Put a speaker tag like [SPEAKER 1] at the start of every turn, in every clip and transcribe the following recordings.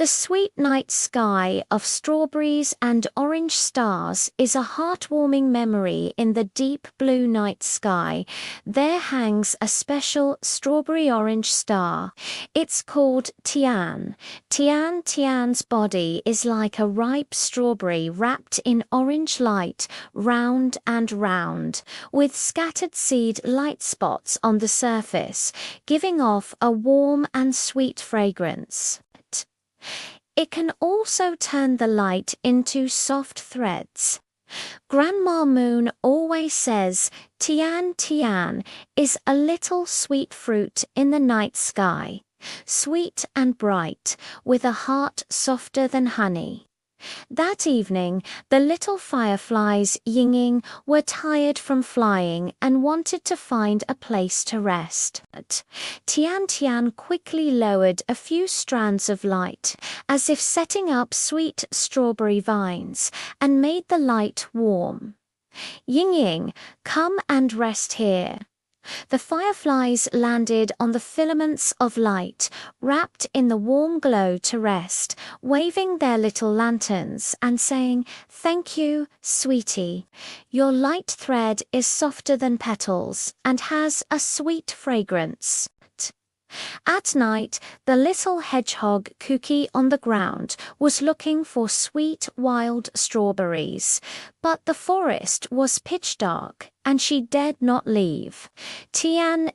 [SPEAKER 1] The sweet night sky of strawberries and orange stars is a heartwarming memory. In the deep blue night sky, there hangs a special strawberry-orange star. It's called Tian. Tian's body is like a ripe strawberry wrapped in orange light, round and round, with scattered seed light spots on the surface, giving off a warm and sweet fragrance. It can also turn the light into soft threads. Grandma Moon always says Tian is a little sweet fruit in the night sky, sweet and bright, with a heart softer than honey. That evening, the little fireflies Ying were tired from flying and wanted to find a place to rest. Tian quickly lowered a few strands of light, as if setting up sweet strawberry vines, and made the light warm. Ying, come and rest here. The fireflies landed on the filaments of light, wrapped in the warm glow to rest, waving their little lanterns and saying, "Thank you, sweetie. Your light thread is softer than petals and has a sweet fragrance." At night, the little hedgehog Cookie on the ground was looking for sweet wild strawberries, but the forest was pitch dark and she dared not leave. Tian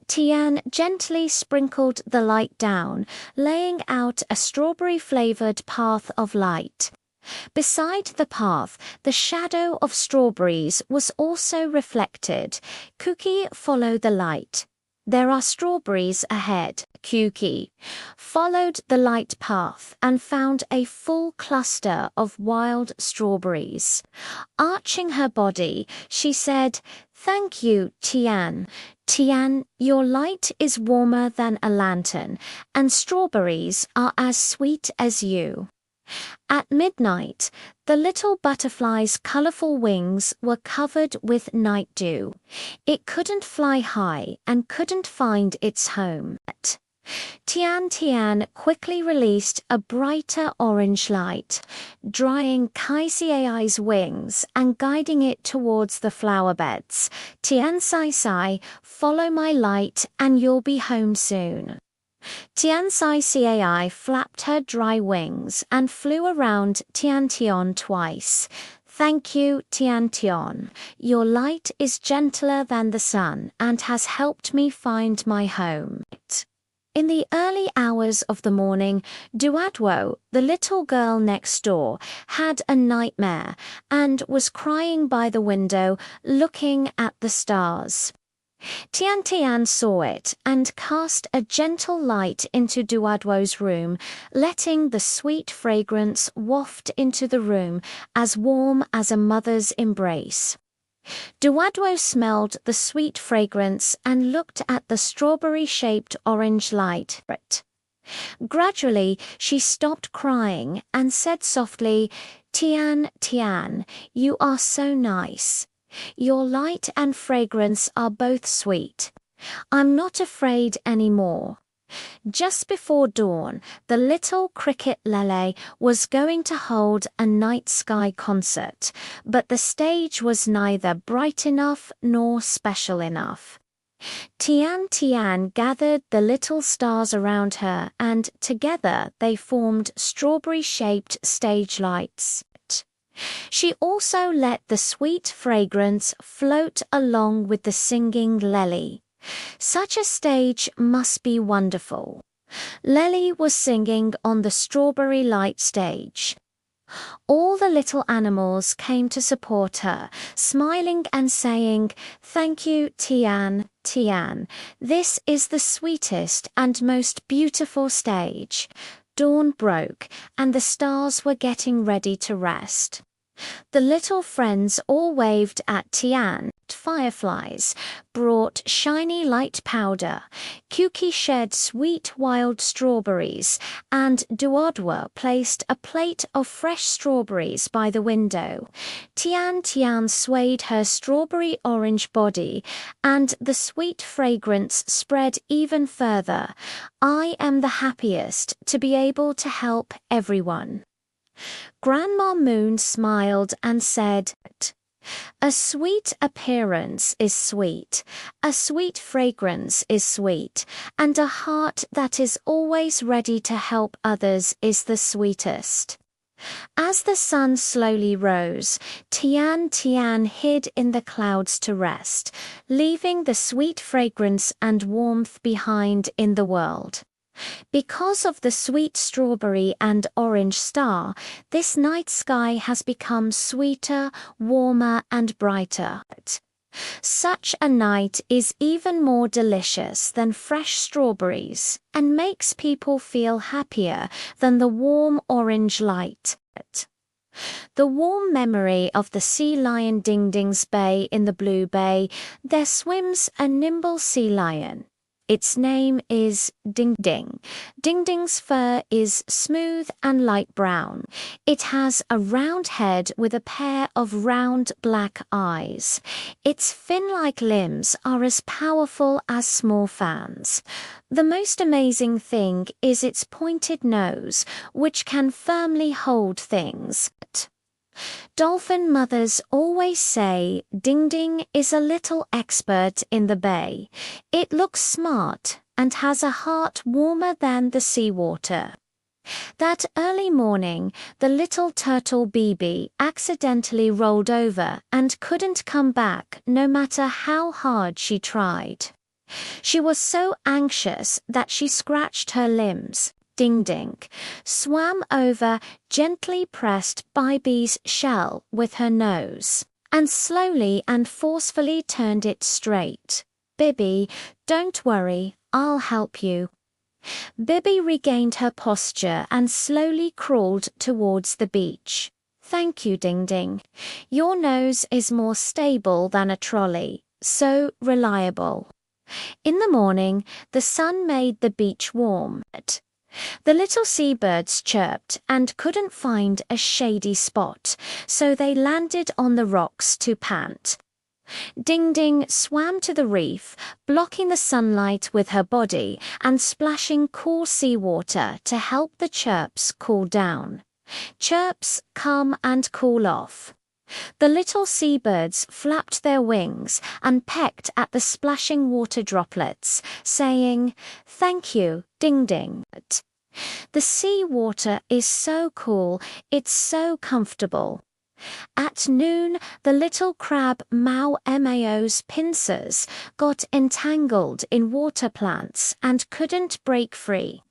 [SPEAKER 1] gently sprinkled the light down, laying out a strawberry-flavored path of light. Beside the path, the shadow of strawberries was also reflected. Cookie followed the light. "There are strawberries ahead." Cookie followed the light path and found a full cluster of wild strawberries. Arching her body, she said, "Thank you, Tian. Tian, your light is warmer than a lantern, and strawberries are as sweet as you." At midnight, the little butterfly's colorful wings were covered with night dew. It couldn't fly high and couldn't find its home. Tian quickly released a brighter orange light, drying Kai's wings and guiding it towards the flower beds. "Tian Sai, follow my light and you'll be home soon." Tian Sai flapped her dry wings and flew around Tian twice. "Thank you, Tian. Your light is gentler than the sun and has helped me find my home." In the early hours of the morning, Duadwo, the little girl next door, had a nightmare and was crying by the window, looking at the stars. Tian saw it and cast a gentle light into Duadwo's room, letting the sweet fragrance waft into the room, as warm as a mother's embrace. Duadwo smelled the sweet fragrance and looked at the strawberry-shaped orange light. Gradually, she stopped crying and said softly, Tian, you are so nice. Your light and fragrance are both sweet. I'm not afraid anymore." Just before dawn, the little cricket Lele was going to hold a night sky concert, but the stage was neither bright enough nor special enough. Tian gathered the little stars around her, and together they formed strawberry-shaped stage lights. She also let the sweet fragrance float along with the singing Lele. Such a stage must be wonderful. Lele was singing on the strawberry light stage. All the little animals came to support her, smiling and saying, "Thank you, Tian. This is the sweetest and most beautiful stage." Dawn broke, and the stars were getting ready to rest. The little friends all waved at Tian. Fireflies brought shiny light powder. Kuki shed sweet wild strawberries, and Duodwa placed a plate of fresh strawberries by the window. Tian swayed her strawberry orange body, and the sweet fragrance spread even further. I am the happiest to be able to help everyone. Grandma Moon smiled and said, "A sweet appearance is sweet, a sweet fragrance is sweet, and a heart that is always ready to help others is the sweetest." As the sun slowly rose, Tian hid in the clouds to rest, leaving the sweet fragrance and warmth behind in the world. Because of the sweet strawberry and orange star, this night sky has become sweeter, warmer, and brighter. Such a night is even more delicious than fresh strawberries and makes people feel happier than the warm orange light. The warm memory of the sea lion Dingding's bay in the blue bay, there swims a nimble sea lion. Its name is Dingding. Dingding's fur is smooth and light brown. It has a round head with a pair of round black eyes. Its fin-like limbs are as powerful as small fans. The most amazing thing is its pointed nose, which can firmly hold things. Dolphin mothers always say Dingding is a little expert in the bay. It looks smart and has a heart warmer than the seawater. That early morning, the little turtle Bibi accidentally rolled over and couldn't come back no matter how hard she tried. She was so anxious that she scratched her limbs. Dingding swam over, gently pressed Bibi's shell with her nose, and slowly and forcefully turned it straight. "Bibi, don't worry, I'll help you." Bibi regained her posture and slowly crawled towards the beach. "Thank you, Dingding. Your nose is more stable than a trolley, so reliable." In the morning, the sun made the beach warm. The little seabirds chirped and couldn't find a shady spot, so they landed on the rocks to pant. Dingding swam to the reef, blocking the sunlight with her body and splashing cool seawater to help the chirps cool down. Chirps come and cool off. The little seabirds flapped their wings and pecked at the splashing water droplets, saying, "Thank you, Dingding." The sea water is so cool, it's so comfortable. At noon, the little crab Mao's pincers got entangled in water plants and couldn't break free.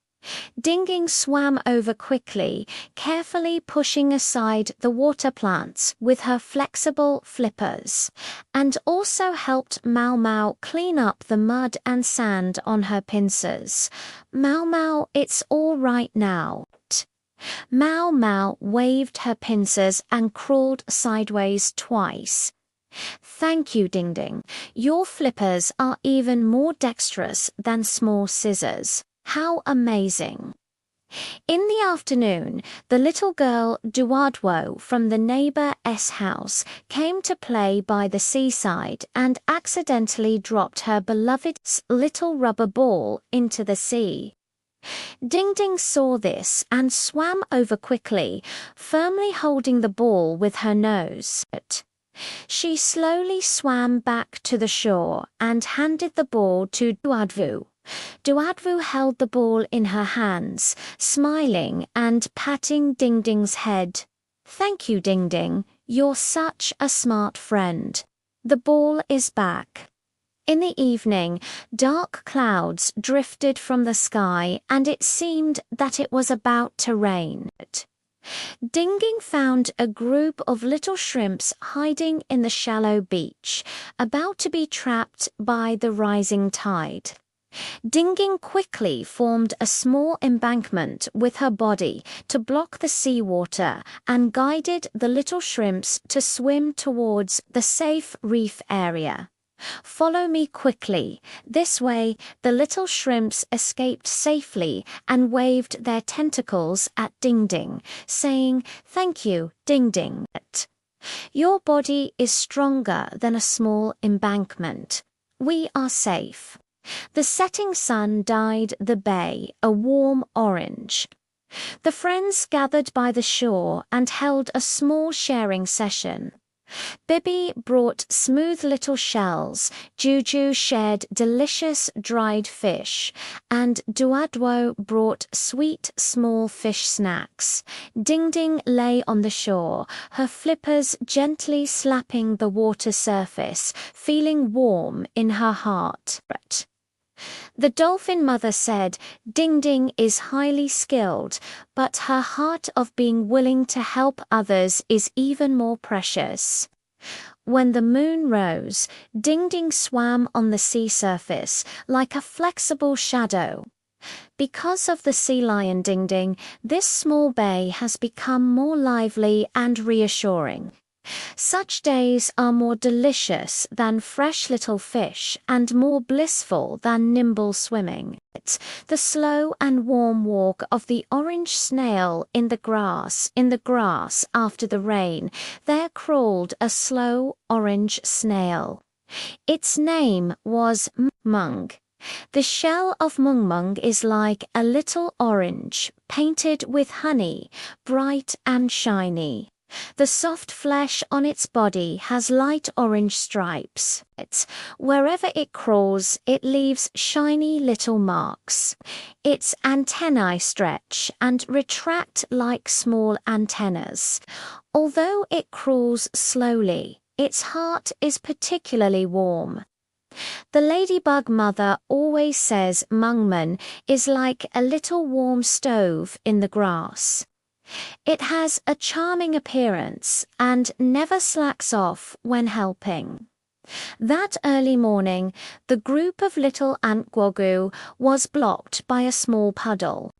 [SPEAKER 1] Dingding swam over quickly, carefully pushing aside the water plants with her flexible flippers, and also helped Mao clean up the mud and sand on her pincers. "Mao, it's all right now." Mao waved her pincers and crawled sideways twice. "Thank you, Dingding. Your flippers are even more dexterous than small scissors. How amazing." In the afternoon, the little girl Duadwo from the neighbor's house came to play by the seaside and accidentally dropped her beloved's little rubber ball into the sea. Dingding saw this and swam over quickly, firmly holding the ball with her nose. She slowly swam back to the shore and handed the ball to Duadwu. Duadwu held the ball in her hands, smiling and patting Dingding's head. "Thank you, Dingding. You're such a smart friend. The ball is back." In the evening, dark clouds drifted from the sky and it seemed that it was about to rain. Dingding found a group of little shrimps hiding in the shallow beach, about to be trapped by the rising tide. Dinging quickly formed a small embankment with her body to block the seawater and guided the little shrimps to swim towards the safe reef area. Follow me quickly. This way, the little shrimps escaped safely and waved their tentacles at Ding Ding, saying, "Thank you, Ding Ding. Your body is stronger than a small embankment. We are safe." The setting sun dyed the bay a warm orange. The friends gathered by the shore and held a small sharing session. Bibi brought smooth little shells, Juju shared delicious dried fish, and Duadwo brought sweet small fish snacks. Ding Ding lay on the shore, her flippers gently slapping the water surface, feeling warm in her heart. The dolphin mother said, "Ding Ding is highly skilled, but her heart of being willing to help others is even more precious." When the moon rose, Ding Ding swam on the sea surface like a flexible shadow. Because of the sea lion Ding Ding, this small bay has become more lively and reassuring. Such days are more delicious than fresh little fish and more blissful than nimble swimming. The slow and warm walk of the orange snail in the grass after the rain. There crawled a slow orange snail. Its name was Mung. The shell of Mung Mung is like a little orange, painted with honey, bright and shiny. The soft flesh on its body has light orange stripes. Wherever it crawls, it leaves shiny little marks. Its antennae stretch and retract like small antennas. Although it crawls slowly, its heart is particularly warm. The ladybug mother always says Mungman is like a little warm stove in the grass. It has a charming appearance and never slacks off when helping. That early morning, the group of little ant Gwogu was blocked by a small puddle.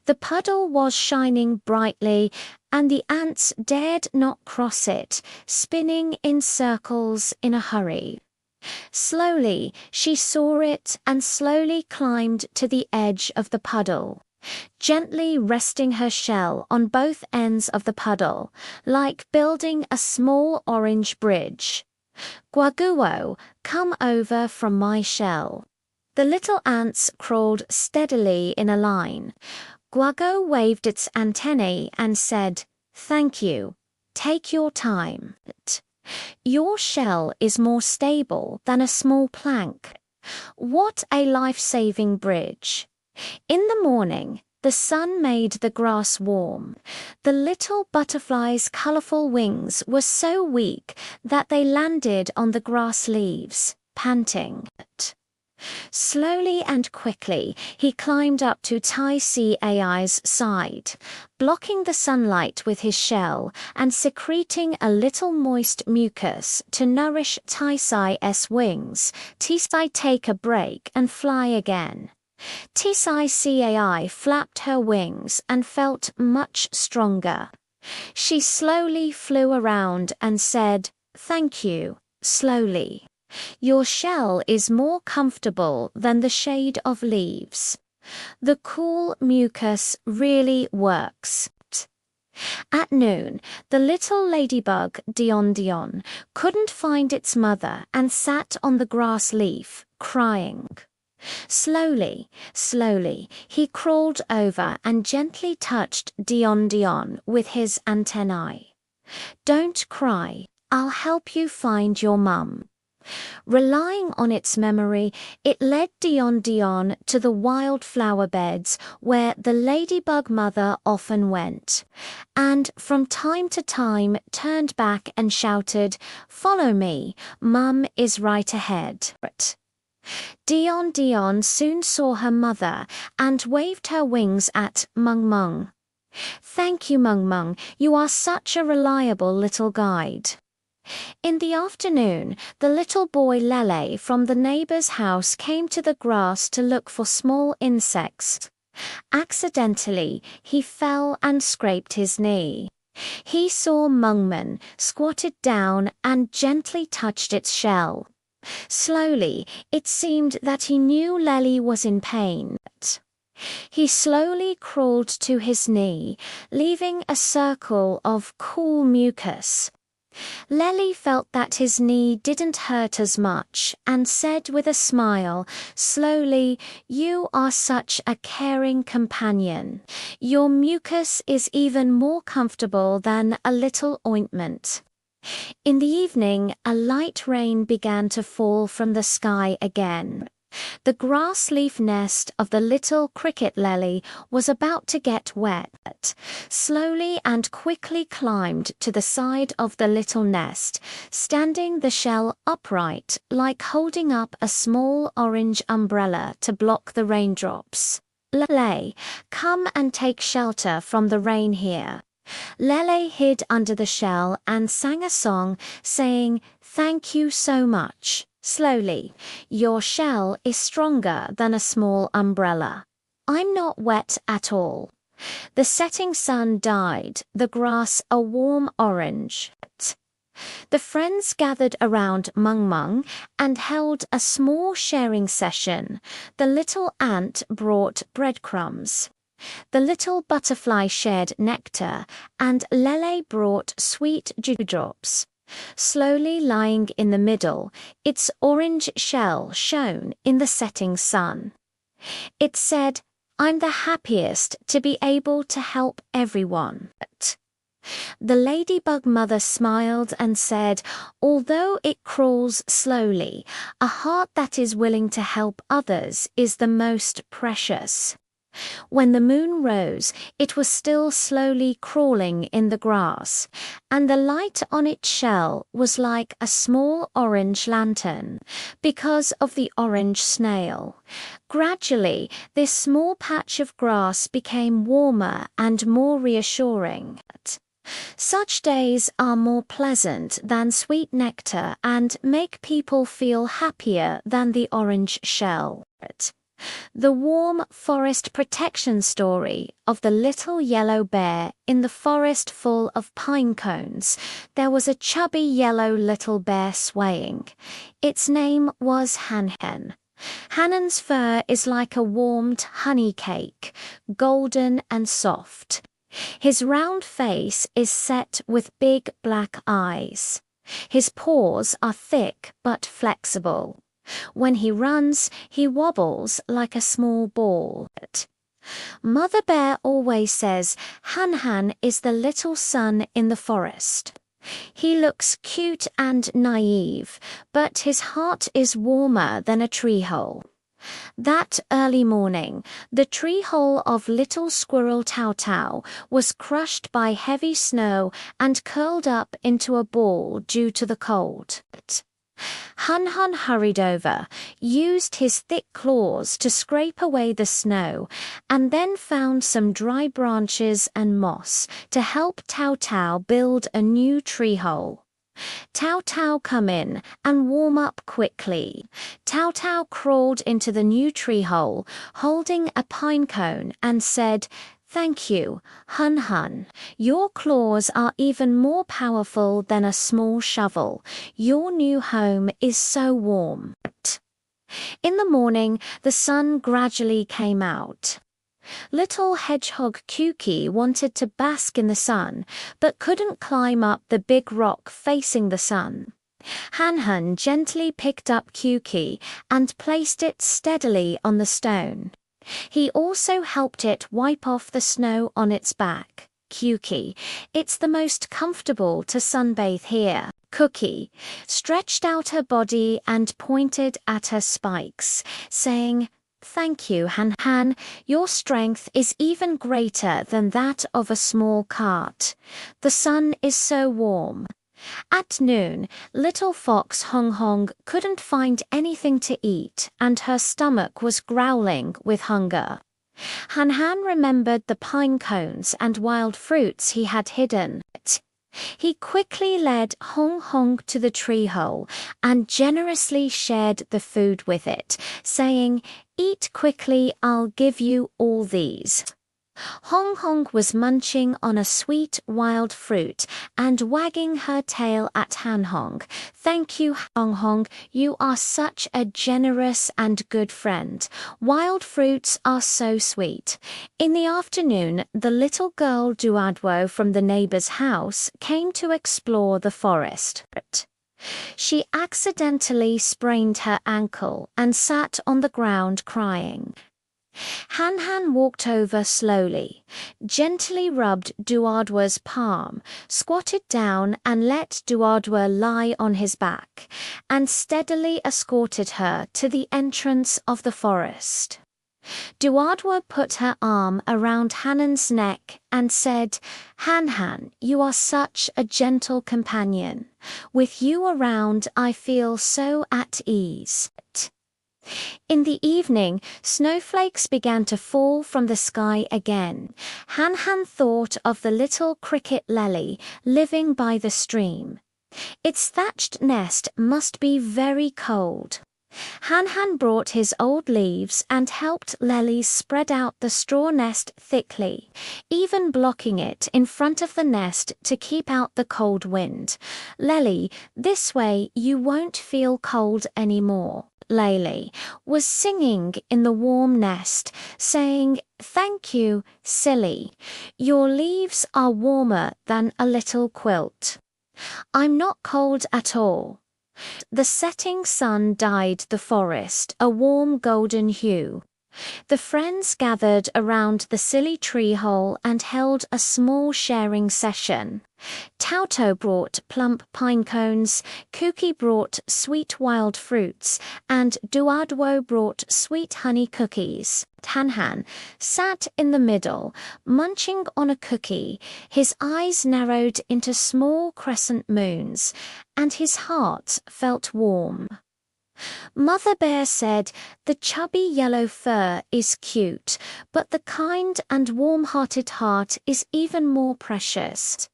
[SPEAKER 1] The puddle was shining brightly, and the ants dared not cross it, spinning in circles in a hurry. Slowly, she saw it and slowly climbed to the edge of the puddle, gently resting her shell on both ends of the puddle, like building a small orange bridge. "Gwaguo, come over from my shell." The little ants crawled steadily in a line. Gwago waved its antennae and said, "Thank you. Take your time. Your shell is more stable than a small plank. What a life-saving bridge." In the morning, the sun made the grass warm. The little butterfly's colorful wings were so weak that they landed on the grass leaves, panting. Slowly and quickly, he climbed up to Tai Cai's side, blocking the sunlight with his shell and secreting a little moist mucus to nourish Tai Cai's wings. Tisai take a break and fly again. Tisai Cai flapped her wings and felt much stronger. She slowly flew around and said, "Thank you," slowly. "Your shell is more comfortable than the shade of leaves. The cool mucus really works." At noon, the little ladybug Dion Dion couldn't find its mother and sat on the grass leaf, crying. Slowly, slowly, he crawled over and gently touched Dion Dion with his antennae. "Don't cry, I'll help you find your mum." Relying on its memory, it led Dion Dion to the wildflower beds where the ladybug mother often went, and from time to time turned back and shouted, "Follow me, Mum is right ahead." Dion Dion soon saw her mother and waved her wings at Mung Mung. "Thank you, Mung Mung, you are such a reliable little guide." In the afternoon, the little boy Lele from the neighbor's house came to the grass to look for small insects. Accidentally, he fell and scraped his knee. He saw Mungman, squatted down and gently touched its shell. Slowly, it seemed that he knew Lele was in pain. He slowly crawled to his knee, leaving a circle of cool mucus. Lele felt that his knee didn't hurt as much and said with a smile, slowly, "You are such a caring companion. Your mucus is even more comfortable than a little ointment." In the evening, a light rain began to fall from the sky again. The grass leaf nest of the little cricket lily was about to get wet. Slowly and quickly climbed to the side of the little nest, standing the shell upright like holding up a small orange umbrella to block the raindrops. "Lele, come and take shelter from the rain here." Lele hid under the shell and sang a song, saying, "Thank you so much." Slowly, "Your shell is stronger than a small umbrella. I'm not wet at all." The setting sun dyed the grass a warm orange. The friends gathered around Mung Mung and held a small sharing session. The little ant brought breadcrumbs. The little butterfly shared nectar, and Lele brought sweet dewdrops. Slowly lying in the middle, its orange shell shone in the setting sun. It said, "I'm the happiest to be able to help everyone." The ladybug mother smiled and said, "Although it crawls slowly, a heart that is willing to help others is the most precious." When the moon rose, it was still slowly crawling in the grass, and the light on its shell was like a small orange lantern, because of the orange snail. Gradually, this small patch of grass became warmer and more reassuring. Such days are more pleasant than sweet nectar and make people feel happier than the orange shell. The warm forest protection story of the little yellow bear in the forest full of pine cones. There was a chubby yellow little bear swaying. Its name was Han-Han. Han-Han's fur is like a warmed honey cake, golden and soft. His round face is set with big black eyes. His paws are thick but flexible. When he runs, he wobbles like a small ball. Mother Bear always says Han-Han is the little sun in the forest. He looks cute and naive, but his heart is warmer than a tree hole. That early morning, the tree hole of little squirrel Tao Tao was crushed by heavy snow and curled up into a ball due to the cold. Han-Han hurried over, used his thick claws to scrape away the snow, and then found some dry branches and moss to help Tao Tao build a new tree hole. "Tao Tao, come in and warm up quickly." Tao Tao crawled into the new tree hole, holding a pine cone, and said, "Thank you, Han-Han. Your claws are even more powerful than a small shovel. Your new home is so warm." In the morning, the sun gradually came out. Little hedgehog Kuki wanted to bask in the sun, but couldn't climb up the big rock facing the sun. Han-Han gently picked up Kuki and placed it steadily on the stone. He also helped it wipe off the snow on its back. "Kuki, it's the most comfortable to sunbathe here." Cookie stretched out her body and pointed at her spikes, saying, "Thank you, Han-Han. Your strength is even greater than that of a small cart. The sun is so warm." At noon, little fox Hong Hong couldn't find anything to eat, and her stomach was growling with hunger. Han-Han remembered the pine cones and wild fruits he had hidden. He quickly led Hong Hong to the tree hole and generously shared the food with it, saying, "Eat quickly, I'll give you all these." Hong Hong was munching on a sweet wild fruit and wagging her tail at Han Hong. "Thank you, Hong Hong. You are such a generous and good friend. Wild fruits are so sweet." In the afternoon, the little girl Duadwo from the neighbor's house came to explore the forest. She accidentally sprained her ankle and sat on the ground crying. Han Han walked over slowly, gently rubbed Duadwa's palm, squatted down and let Duadwa lie on his back, and steadily escorted her to the entrance of the forest. Duadwa put her arm around Hanan's neck and said, "Han Han, you are such a gentle companion. With you around, I feel so at ease." In the evening, snowflakes began to fall from the sky again. Han Han thought of the little cricket lily living by the stream. Its thatched nest must be very cold. Han Han brought his old leaves and helped Lely spread out the straw nest thickly, even blocking it in front of the nest to keep out the cold wind. "Lely, this way you won't feel cold anymore." Lely was singing in the warm nest, saying, "Thank you, silly. Your leaves are warmer than a little quilt. I'm not cold at all." The setting sun dyed the forest a warm golden hue. The friends gathered around the silly tree hole and held a small sharing session. Tauto brought plump pine cones, Kuki brought sweet wild fruits, and Duadwo brought sweet honey cookies. Han Han sat in the middle, munching on a cookie, his eyes narrowed into small crescent moons, and his heart felt warm. Mother Bear said, "The chubby yellow fur is cute, but the kind and warm-hearted heart is even more precious."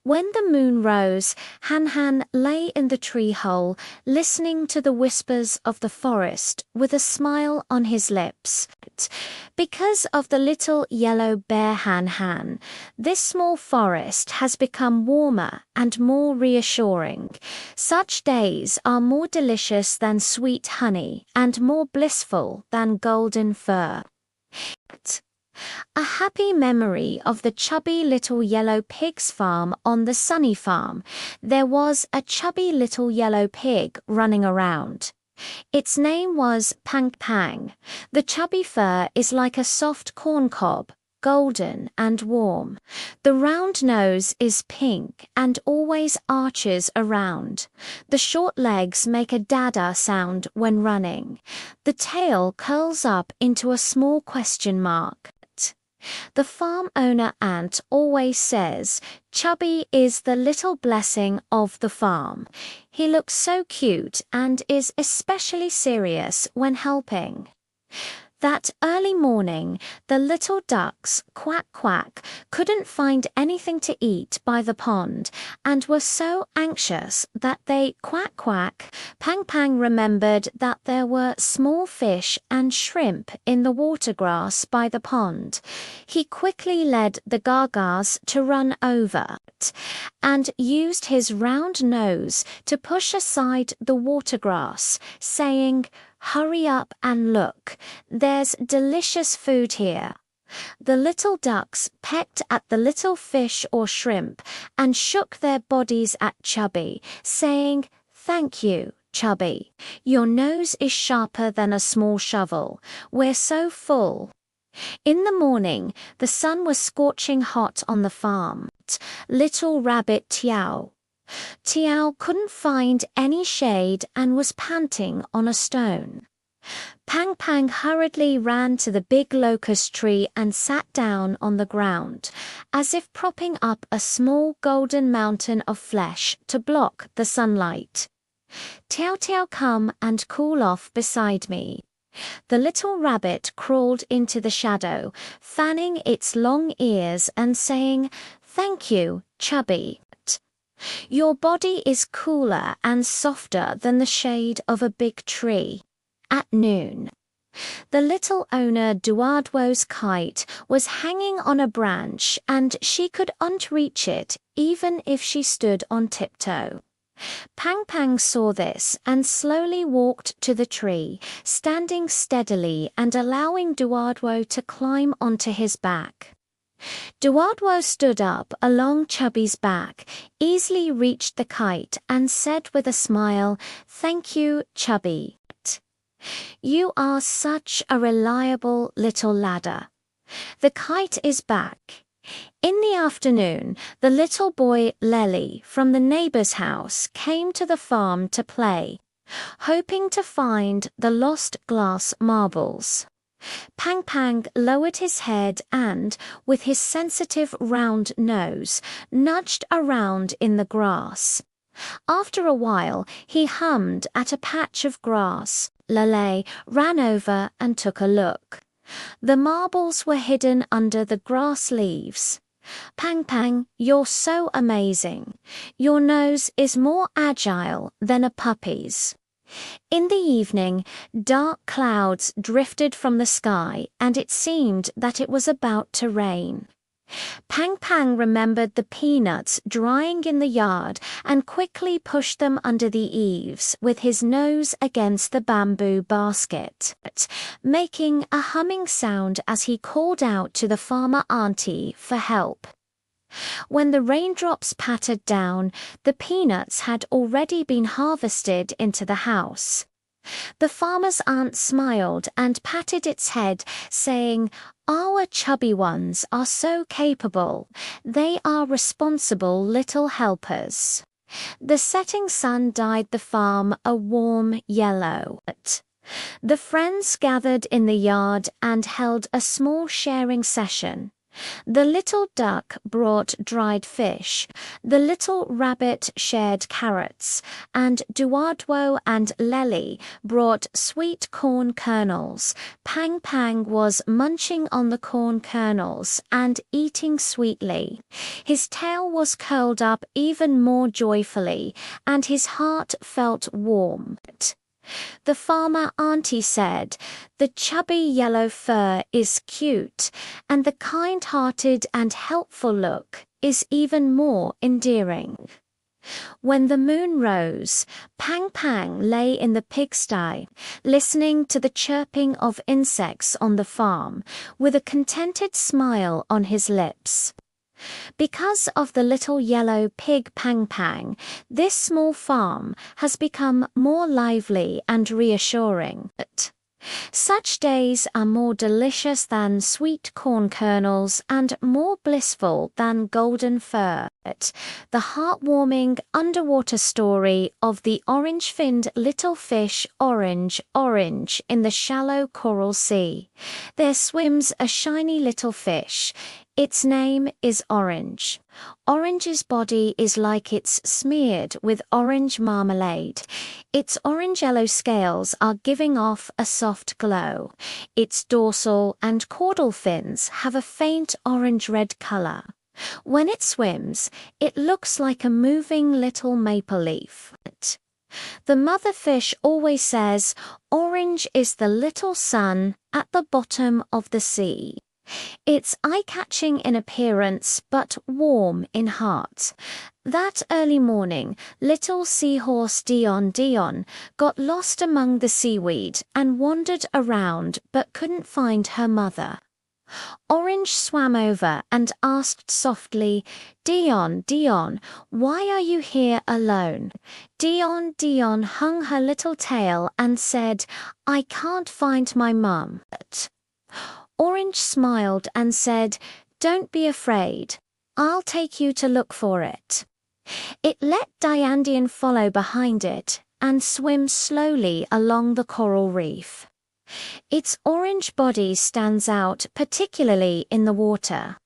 [SPEAKER 1] When the moon rose, Han Han lay in the tree hole, listening to the whispers of the forest with a smile on his lips. Because of the little yellow bear Han Han, this small forest has become warmer and more reassuring. Such days are more delicious than sweet honey and more blissful than golden fur. A happy memory of the chubby little yellow pig's farm on the Sunny Farm. There was a chubby little yellow pig running around. Its name was Pang Pang. The chubby fur is like a soft corn cob, golden and warm. The round nose is pink and always arches around. The short legs make a dada sound when running. The tail curls up into a small question mark. The farm owner ant always says, "Chubby is the little blessing of the farm." He looks so cute and is especially serious when helping. That early morning, the little ducks, quack quack, couldn't find anything to eat by the pond and were so anxious that they quack quack. Pang Pang remembered that there were small fish and shrimp in the water grass by the pond. He quickly led the gagas to run over and used his round nose to push aside the water grass, saying, "Hurry up and look. There's delicious food here." The little ducks pecked at the little fish or shrimp and shook their bodies at Chubby, saying, "Thank you, Chubby. Your nose is sharper than a small shovel. We're so full." In the morning, the sun was scorching hot on the farm. Little rabbit Tiao couldn't find any shade and was panting on a stone. Pang Pang hurriedly ran to the big locust tree and sat down on the ground, as if propping up a small golden mountain of flesh to block the sunlight. "Tiao Tiao, come and cool off beside me." The little rabbit crawled into the shadow, fanning its long ears and saying, "Thank you, Chubby." Your body is cooler and softer than the shade of a big tree. At noon, the little owner Duardwo's kite was hanging on a branch and she could not reach it even if she stood on tiptoe. Pang Pang saw this and slowly walked to the tree, standing steadily and allowing Duardwo to climb onto his back. Duardwo stood up along Chubby's back, easily reached the kite and said with a smile, "Thank you, Chubby. You are such a reliable little ladder." The kite is back. In the afternoon, the little boy Lely from the neighbor's house came to the farm to play, hoping to find the lost glass marbles. Pang Pang lowered his head and, with his sensitive round nose, nudged around in the grass. After a while, he hummed at a patch of grass. Lele ran over and took a look. The marbles were hidden under the grass leaves. "Pang Pang, you're so amazing. Your nose is more agile than a puppy's." In the evening, dark clouds drifted from the sky and it seemed that it was about to rain. Pang Pang remembered the peanuts drying in the yard and quickly pushed them under the eaves with his nose against the bamboo basket, making a humming sound as he called out to the farmer auntie for help. When the raindrops pattered down, the peanuts had already been harvested into the house. The farmer's aunt smiled and patted its head, saying, "Our chubby ones are so capable. They are responsible little helpers." The setting sun dyed the farm a warm yellow. The friends gathered in the yard and held a small sharing session. The little duck brought dried fish, the little rabbit shared carrots, and Duardwo and Lely brought sweet corn kernels. Pang Pang was munching on the corn kernels and eating sweetly. His tail was curled up even more joyfully, and his heart felt warm. The farmer auntie said, "The chubby yellow fur is cute, and the kind-hearted and helpful look is even more endearing." When the moon rose, Pang Pang lay in the pigsty, listening to the chirping of insects on the farm, with a contented smile on his lips. Because of the little yellow pig Pang Pang, this small farm has become more lively and reassuring. Such days are more delicious than sweet corn kernels and more blissful than golden fur. The heartwarming underwater story of the orange-finned little fish Orange, Orange in the shallow coral sea. There swims a shiny little fish. Its name is Orange. Orange's body is like it's smeared with orange marmalade. Its orange-yellow scales are giving off a soft glow. Its dorsal and caudal fins have a faint orange-red color. When it swims, it looks like a moving little maple leaf. The mother fish always says, "Orange is the little sun at the bottom of the sea." It's eye-catching in appearance, but warm in heart. That early morning, little seahorse Dion got lost among the seaweed and wandered around but couldn't find her mother. Orange swam over and asked softly, Dion, why are you here alone?" Dion hung her little tail and said, "I can't find my mum." Orange smiled and said, "Don't be afraid. I'll take you to look for it." It let Dion follow behind it and swim slowly along the coral reef. Its orange body stands out particularly in the water.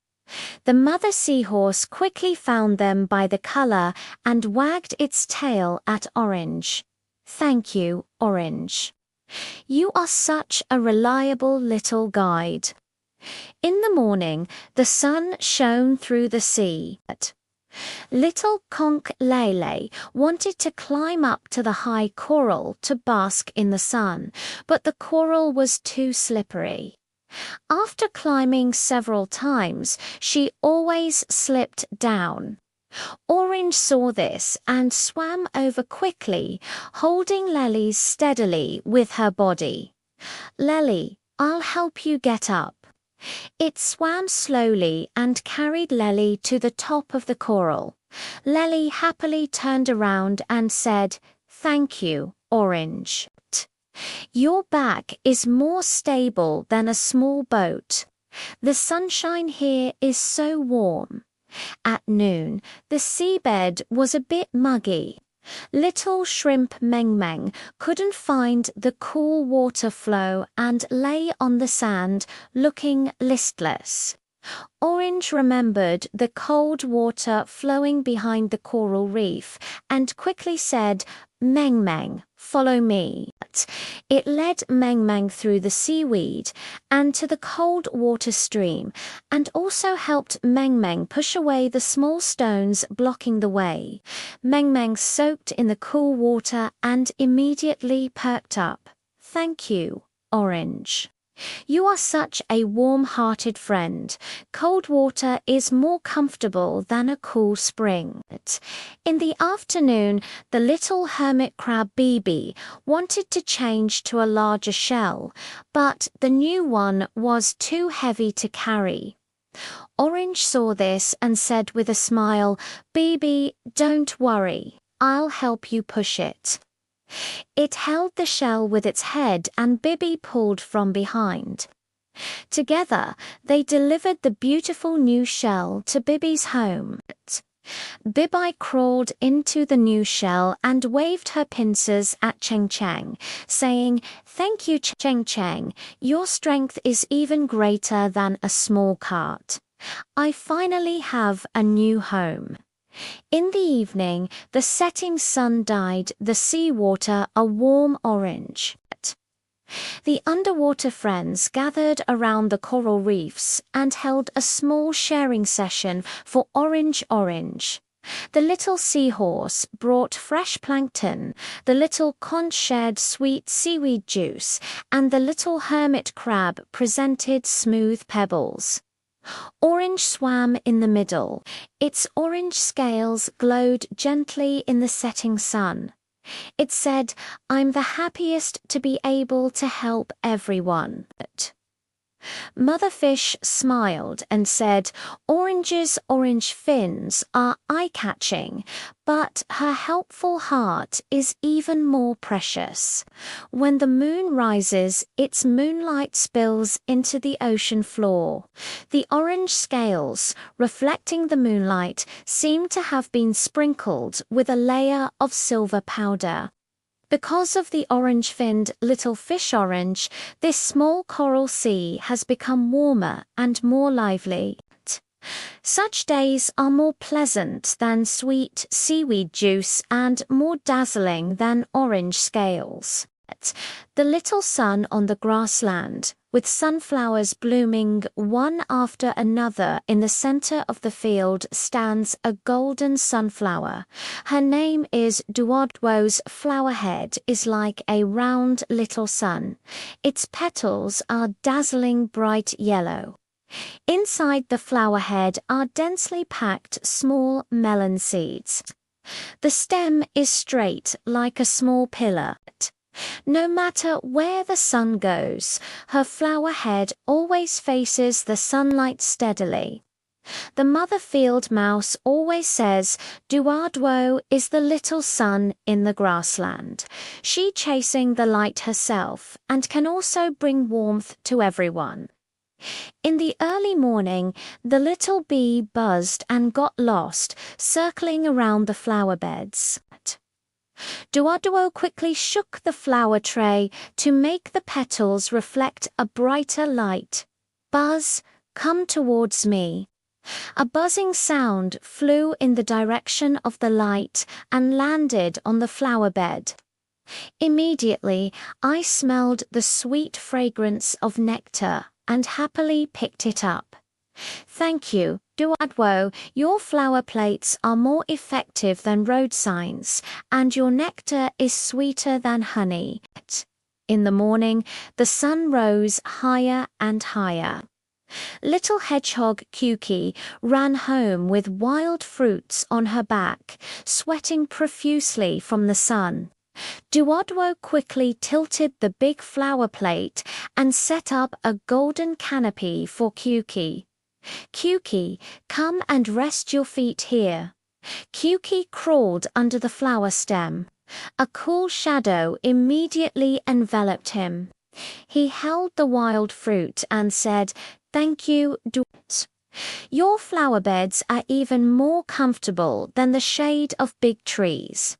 [SPEAKER 1] The mother seahorse quickly found them by the color and wagged its tail at Orange. "Thank you, Orange. You are such a reliable little guide." In the morning, the sun shone through the sea. Little conch Lele wanted to climb up to the high coral to bask in the sun, but the coral was too slippery. After climbing several times, she always slipped down. Orange saw this and swam over quickly, holding Lele steadily with her body. Lele, I'll help you get up. It swam slowly and carried Lele to the top of the coral. Lele happily turned around and said, "Thank you, Orange. Your back is more stable than a small boat. The sunshine here is so warm." At noon, the seabed was a bit muggy. Little shrimp Meng Meng couldn't find the cool water flow and lay on the sand, looking listless. Orange remembered the cold water flowing behind the coral reef and quickly said, "Meng Meng, follow me." It led Meng Meng through the seaweed and to the cold water stream, and also helped Meng Meng push away the small stones blocking the way. Meng Meng soaked in the cool water and immediately perked up. "Thank you, Orange. You are such a warm-hearted friend. Cold water is more comfortable than a cool spring." In the afternoon, the little hermit crab Bibi wanted to change to a larger shell, but the new one was too heavy to carry. Orange saw this and said with a smile, "Bibi, don't worry. I'll help you push it." It held the shell with its head and Bibi pulled from behind. Together, they delivered the beautiful new shell to Bibi's home. Bibi crawled into the new shell and waved her pincers at Cheng Cheng, saying, "Thank you, Cheng Cheng. Your strength is even greater than a small cart. I finally have a new home." In the evening, the setting sun dyed the seawater a warm orange. The underwater friends gathered around the coral reefs and held a small sharing session for Orange Orange. The little seahorse brought fresh plankton, the little conch shared sweet seaweed juice, and the little hermit crab presented smooth pebbles. Orange swam in the middle. Its orange scales glowed gently in the setting sun. It said, "I'm the happiest to be able to help everyone." Mother Fish smiled and said, "Orange's orange fins are eye-catching, but her helpful heart is even more precious. When the moon rises, its moonlight spills into the ocean floor. The orange scales, reflecting the moonlight, seem to have been sprinkled with a layer of silver powder." Because of the orange-finned little fish orange, this small coral sea has become warmer and more lively. Such days are more pleasant than sweet seaweed juice and more dazzling than orange scales. The little sun on the grassland, with sunflowers blooming one after another in the center of the field, stands a golden sunflower. Her name is Duodwo's flower head is like a round little sun. Its petals are dazzling bright yellow. Inside the flower head are densely packed small melon seeds. The stem is straight like a small pillar. No matter where the sun goes, her flower head always faces the sunlight steadily. The mother field mouse always says, "Duodwo is the little sun in the grassland." She chasing the light herself and can also bring warmth to everyone. In the early morning, the little bee buzzed and got lost, circling around the flower beds. Duodwo quickly shook the flower tray to make the petals reflect a brighter light. "Buzz, come towards me." A buzzing sound flew in the direction of the light and landed on the flower bed. Immediately, I smelled the sweet fragrance of nectar and happily picked it up. "Thank you, Duadwo, your flower plates are more effective than road signs, and your nectar is sweeter than honey. In the morning, the sun rose higher and higher. Little hedgehog Kuki ran home with wild fruits on her back, sweating profusely from the sun. Duadwo quickly tilted the big flower plate and set up a golden canopy for Kuki. Kuki, come and rest your feet here. Kuki crawled under the flower stem. A cool shadow immediately enveloped him. He held the wild fruit and said, "Thank you, Duadwo. Your flower beds are even more comfortable than the shade of big trees.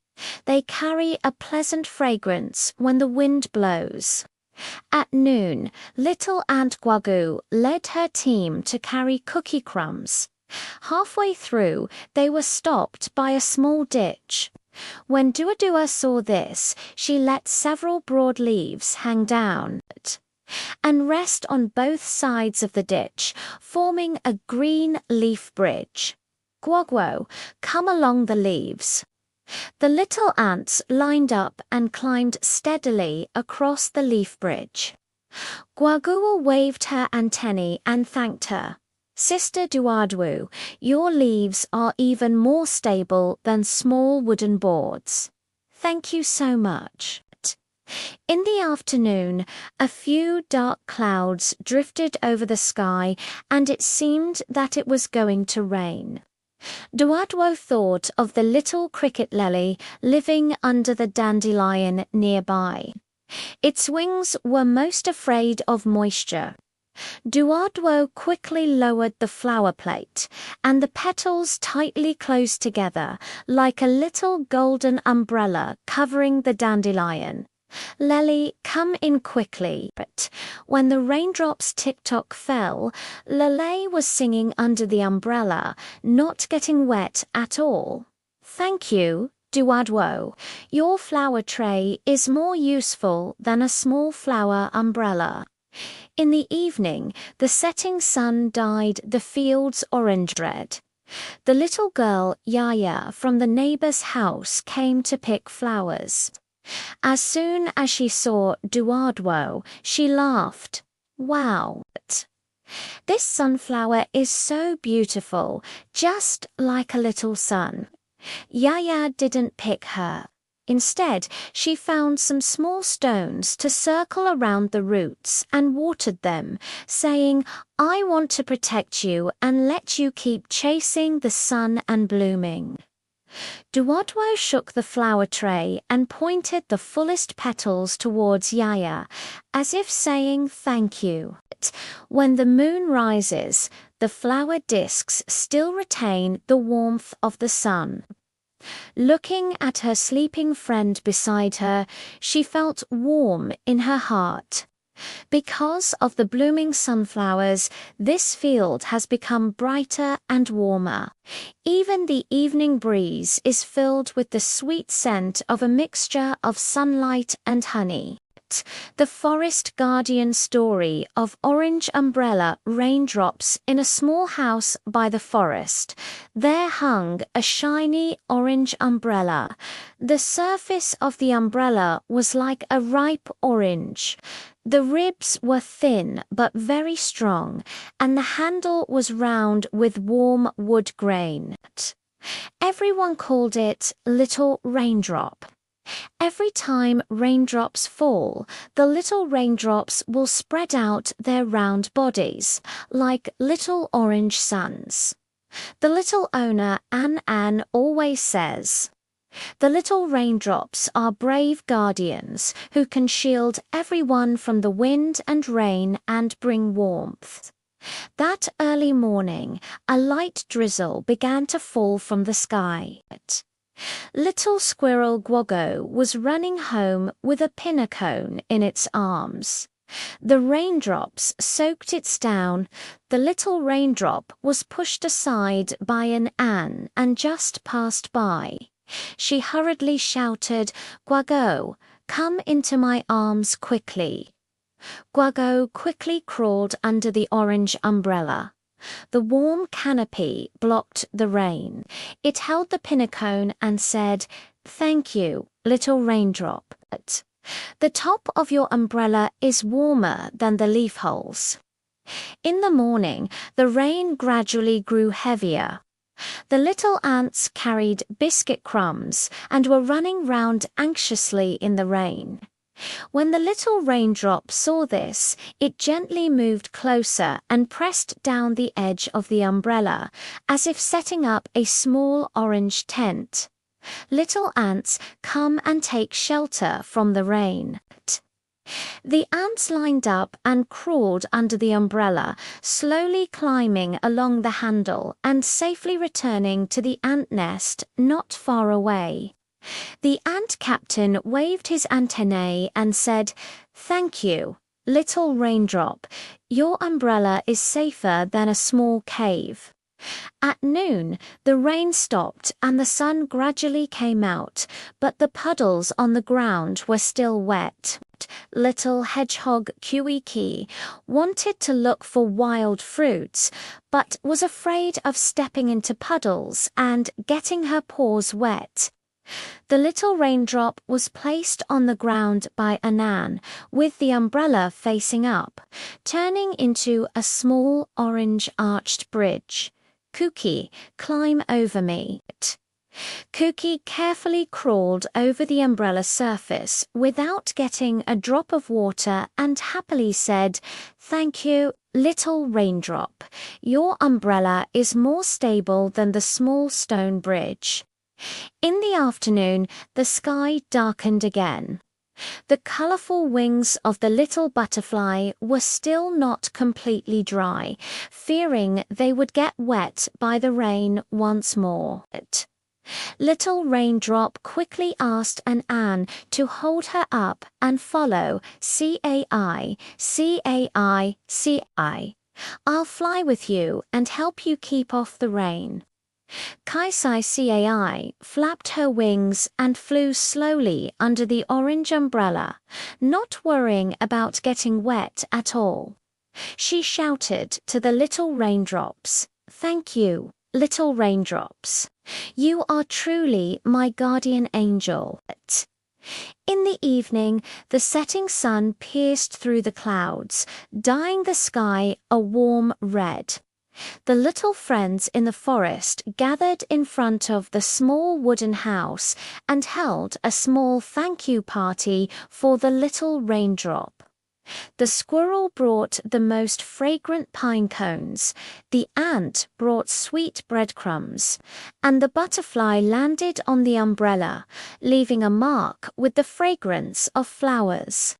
[SPEAKER 1] They carry a pleasant fragrance when the wind blows." At noon, little Aunt Guagu led her team to carry cookie crumbs. Halfway through, they were stopped by a small ditch. When Duadua saw this, she let several broad leaves hang down and rest on both sides of the ditch, forming a green leaf bridge. Guaguo, come along the leaves. The little ants lined up and climbed steadily across the leaf bridge. Guagua waved her antennae and thanked her. "Sister Duadwu, your leaves are even more stable than small wooden boards. Thank you so much." In the afternoon, a few dark clouds drifted over the sky, and it seemed that it was going to rain. Duadwo thought of the little cricket lily living under the dandelion nearby. Its wings were most afraid of moisture. Duadwo quickly lowered the flower plate, and the petals tightly closed together like a little golden umbrella covering the dandelion. "Lily, come in quickly." When the raindrops tick-tock fell, Lele was singing under the umbrella, not getting wet at all. "Thank you, Duadwo. Your flower tray is more useful than a small flower umbrella." In the evening, the setting sun dyed the fields orange red. The little girl, Yaya, from the neighbor's house came to pick flowers. As soon as she saw Duadwo, she laughed. "Wow! This sunflower is so beautiful, just like a little sun." Yaya didn't pick her. Instead, she found some small stones to circle around the roots and watered them, saying, "I want to protect you and let you keep chasing the sun and blooming." Duadwo shook the flower tray and pointed the fullest petals towards Yaya, as if saying thank you. When the moon rises, the flower discs still retain the warmth of the sun. Looking at her sleeping friend beside her, she felt warm in her heart. Because of the blooming sunflowers, this field has become brighter and warmer. Even the evening breeze is filled with the sweet scent of a mixture of sunlight and honey. The forest guardian story of orange umbrella raindrops in a small house by the forest. There hung a shiny orange umbrella. The surface of the umbrella was like a ripe orange. The ribs were thin but very strong, and the handle was round with warm wood grain. Everyone called it Little Raindrop. Every time raindrops fall, the little raindrops will spread out their round bodies, like little orange suns. The little owner, Ann, always says, "The little raindrops are brave guardians who can shield everyone from the wind and rain and bring warmth." That early morning, a light drizzle began to fall from the sky. Little squirrel Guogo was running home with a pinnacone in its arms. The raindrops soaked its down. The little raindrop was pushed aside by an Ann and just passed by. She hurriedly shouted, "Guago, come into my arms quickly." Guago quickly crawled under the orange umbrella. The warm canopy blocked the rain. It held the pinnacone and said, "Thank you, little raindrop. The top of your umbrella is warmer than the leaf holes." In the morning, the rain gradually grew heavier. The little ants carried biscuit crumbs and were running round anxiously in the rain. When the little raindrop saw this, it gently moved closer and pressed down the edge of the umbrella, as if setting up a small orange tent. Little ants, come and take shelter from the rain. The ants lined up and crawled under the umbrella, slowly climbing along the handle and safely returning to the ant nest not far away. The ant captain waved his antennae and said, "Thank you, little raindrop. Your umbrella is safer than a small cave." At noon, the rain stopped and the sun gradually came out, but the puddles on the ground were still wet. Little hedgehog Kuiki wanted to look for wild fruits, but was afraid of stepping into puddles and getting her paws wet. The little raindrop was placed on the ground by Anan, with the umbrella facing up, turning into a small orange arched bridge. "Cookie, climb over me." Cookie carefully crawled over the umbrella surface without getting a drop of water and happily said, "Thank you, little raindrop. Your umbrella is more stable than the small stone bridge." In the afternoon, the sky darkened again. The colorful wings of the little butterfly were still not completely dry, fearing they would get wet by the rain once more. Little Raindrop quickly asked Anne to hold her up and follow Cai, Cai, Ci. "I'll fly with you and help you keep off the rain." Kaisai Cai flapped her wings and flew slowly under the orange umbrella, not worrying about getting wet at all. She shouted to the little raindrops, "Thank you, little raindrops. You are truly my guardian angel." In the evening, the setting sun pierced through the clouds, dyeing the sky a warm red. The little friends in the forest gathered in front of the small wooden house and held a small thank you party for the little raindrop. The squirrel brought the most fragrant pine cones, the ant brought sweet breadcrumbs, and the butterfly landed on the umbrella, leaving a mark with the fragrance of flowers.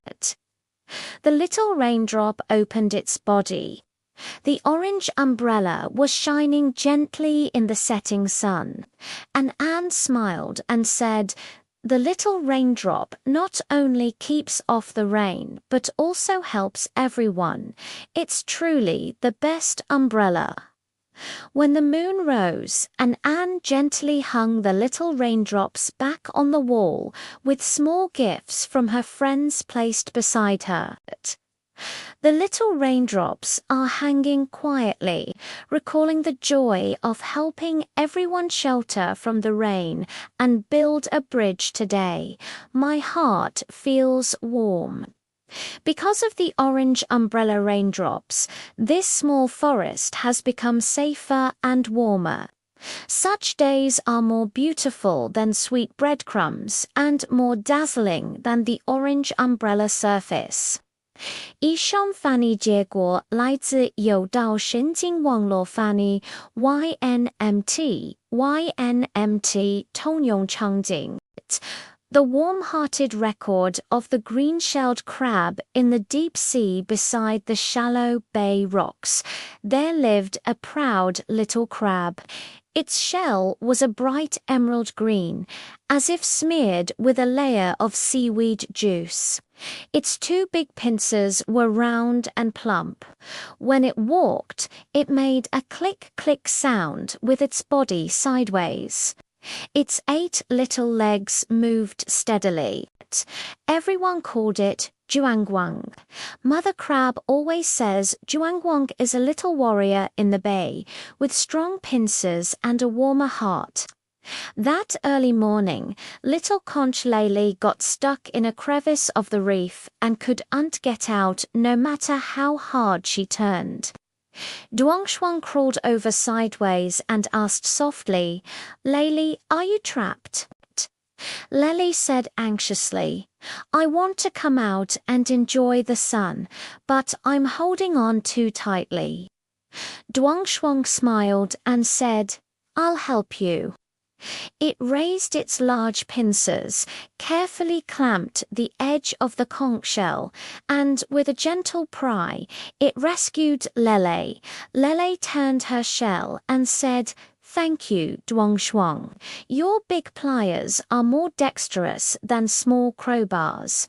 [SPEAKER 1] The little raindrop opened its body. The orange umbrella was shining gently in the setting sun, and Anne smiled and said, "The little raindrop not only keeps off the rain, but also helps everyone. It's truly the best umbrella." When the moon rose, and Anne gently hung the little raindrops back on the wall, with small gifts from her friends placed beside her. The little raindrops are hanging quietly, recalling the joy of helping everyone shelter from the rain and build a bridge today. My heart feels warm. Because of the orange umbrella raindrops, this small forest has become safer and warmer. Such days are more beautiful than sweet breadcrumbs and more dazzling than the orange umbrella surface. 以上翻译结果来自有道神经网络翻译 YNMT 通用场景 The warm-hearted record of the green-shelled crab in the deep sea beside the shallow bay rocks. There lived a proud little crab. Its shell was a bright emerald green, as if smeared with a layer of seaweed juice. Its two big pincers were round and plump. When it walked, it made a click-click sound with its body sideways. Its 8 little legs moved steadily. Everyone called it Juangguang. Mother crab always says Juangguang is a little warrior in the bay, with strong pincers and a warmer heart. That early morning, little conch Lele got stuck in a crevice of the reef and couldn't get out no matter how hard she turned. Duangshuang crawled over sideways and asked softly, "Lele, are you trapped?" Lele said anxiously, "I want to come out and enjoy the sun, but I'm holding on too tightly." Duangshuang smiled and said, "I'll help you." It raised its large pincers, carefully clamped the edge of the conch shell, and with a gentle pry, it rescued Lele. Lele turned her shell and said, "Thank you, Duangshuang. Your big pliers are more dexterous than small crowbars."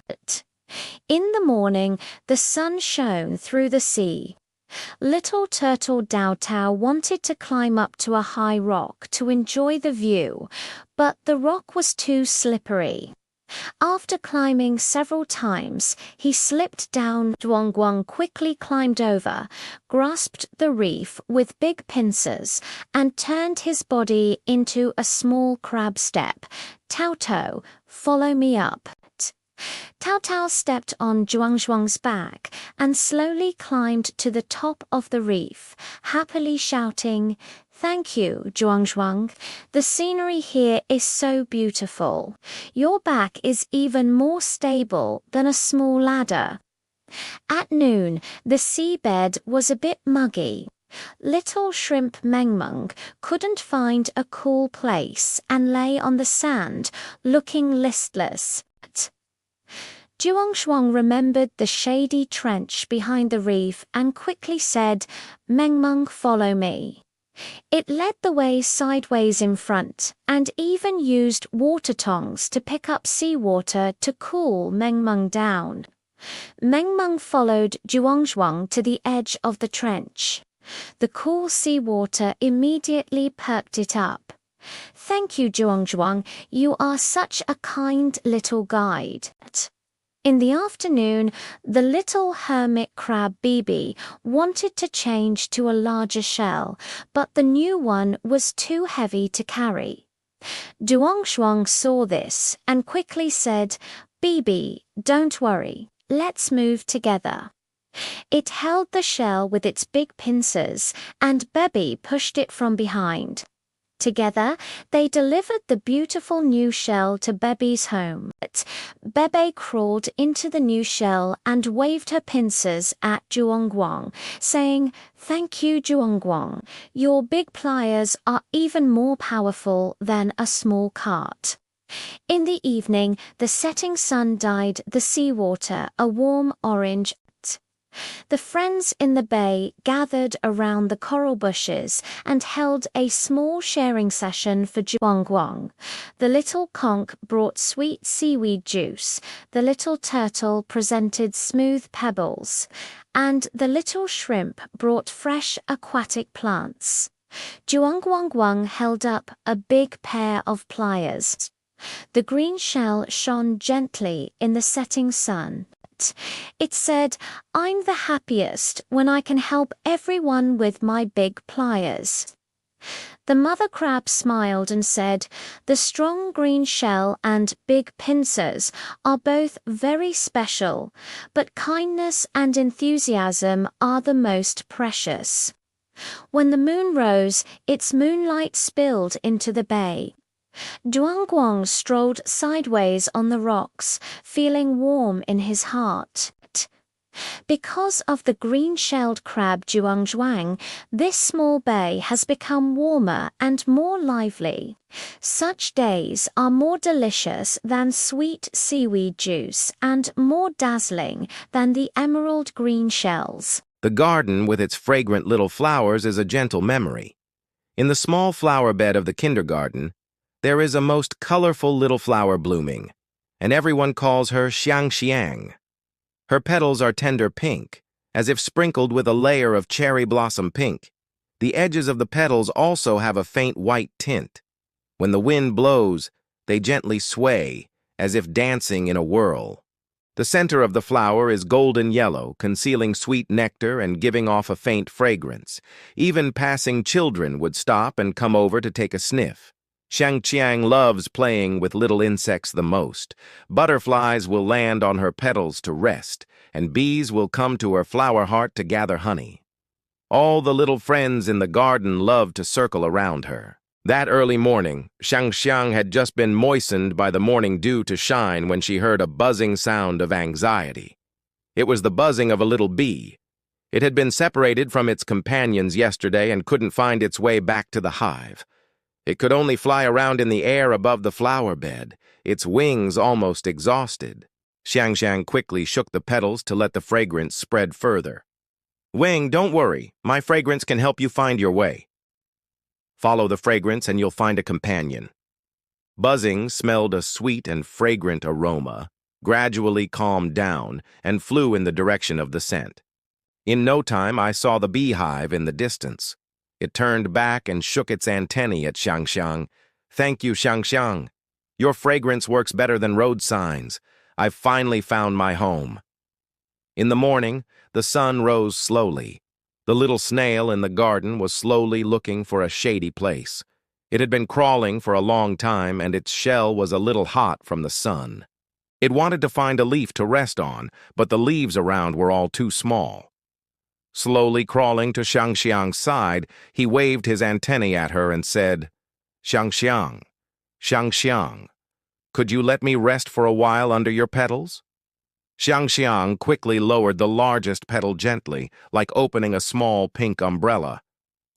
[SPEAKER 1] In the morning, the sun shone through the sea. Little turtle Dao Tao wanted to climb up to a high rock to enjoy the view, but the rock was too slippery. After climbing several times, he slipped down. Duangguang quickly climbed over, grasped the reef with big pincers, and turned his body into a small crab step. "Tao Tao, follow me up." Tao Tao stepped on Zhuangzhuang's back and slowly climbed to the top of the reef, happily shouting, "Thank you, Zhuangzhuang. The scenery here is so beautiful. Your back is even more stable than a small ladder." At noon, the seabed was a bit muggy. Little shrimp Mengmeng couldn't find a cool place and lay on the sand, looking listless. Zhuangshuang remembered the shady trench behind the reef and quickly said, "Mengmeng, follow me." It led the way sideways in front and even used water tongs to pick up seawater to cool Mengmeng down. Mengmeng followed Zhuangshuang to the edge of the trench. The cool seawater immediately perked it up. "Thank you, Zhuangzhuang. You are such a kind little guide." In the afternoon, the little hermit crab Bibi wanted to change to a larger shell, but the new one was too heavy to carry. Duangshuang saw this and quickly said, "Bibi, don't worry, let's move together." It held the shell with its big pincers, and Bebe pushed it from behind. Together, they delivered the beautiful new shell to Bebe's home. Bebe crawled into the new shell and waved her pincers at Zhuangguang, saying, "Thank you, Zhuangguang. Your big pliers are even more powerful than a small cart." In the evening, the setting sun dyed the seawater a warm orange. The friends in the bay gathered around the coral bushes and held a small sharing session for Zhuangguang. The little conch brought sweet seaweed juice, the little turtle presented smooth pebbles, and the little shrimp brought fresh aquatic plants. Zhuangguang held up a big pair of pliers. The green shell shone gently in the setting sun. It said, "I'm the happiest when I can help everyone with my big pliers." The mother crab smiled and said, "The strong green shell and big pincers are both very special, but kindness and enthusiasm are the most precious." When the moon rose, its moonlight spilled into the bay. Duangguang strolled sideways on the rocks, feeling warm in his heart. Because of the green-shelled crab Zhuangzhuang, this small bay has become warmer and more lively. Such days are more delicious than sweet seaweed juice and more dazzling than the emerald green shells.
[SPEAKER 2] The garden with its fragrant little flowers is a gentle memory. In the small flower bed of the kindergarten, there is a most colorful little flower blooming, and everyone calls her Xiang Xiang. Her petals are tender pink, as if sprinkled with a layer of cherry blossom pink. The edges of the petals also have a faint white tint. When the wind blows, they gently sway, as if dancing in a whirl. The center of the flower is golden yellow, concealing sweet nectar and giving off a faint fragrance. Even passing children would stop and come over to take a sniff. Xiangqiang loves playing with little insects the most. Butterflies will land on her petals to rest, and bees will come to her flower heart to gather honey. All the little friends in the garden love to circle around her. That early morning, Xiangxiang had just been moistened by the morning dew to shine when she heard a buzzing sound of anxiety. It was the buzzing of a little bee. It had been separated from its companions yesterday and couldn't find its way back to the hive. It could only fly around in the air above the flower bed, its wings almost exhausted. Xiangxiang quickly shook the petals to let the fragrance spread further. "Wing, don't worry. My fragrance can help you find your way. Follow the fragrance and you'll find a companion." Buzzing smelled a sweet and fragrant aroma, gradually calmed down, and flew in the direction of the scent. In no time, I saw the beehive in the distance. It turned back and shook its antennae at Xiangxiang. "Thank you, Xiangxiang. Your fragrance works better than road signs. I've finally found my home." In the morning, the sun rose slowly. The little snail in the garden was slowly looking for a shady place. It had been crawling for a long time, and its shell was a little hot from the sun. It wanted to find a leaf to rest on, but the leaves around were all too small. Slowly crawling to Xiangxiang's side, he waved his antennae at her and said, "Xiangxiang, Xiangxiang, could you let me rest for a while under your petals?" Xiangxiang quickly lowered the largest petal gently, like opening a small pink umbrella.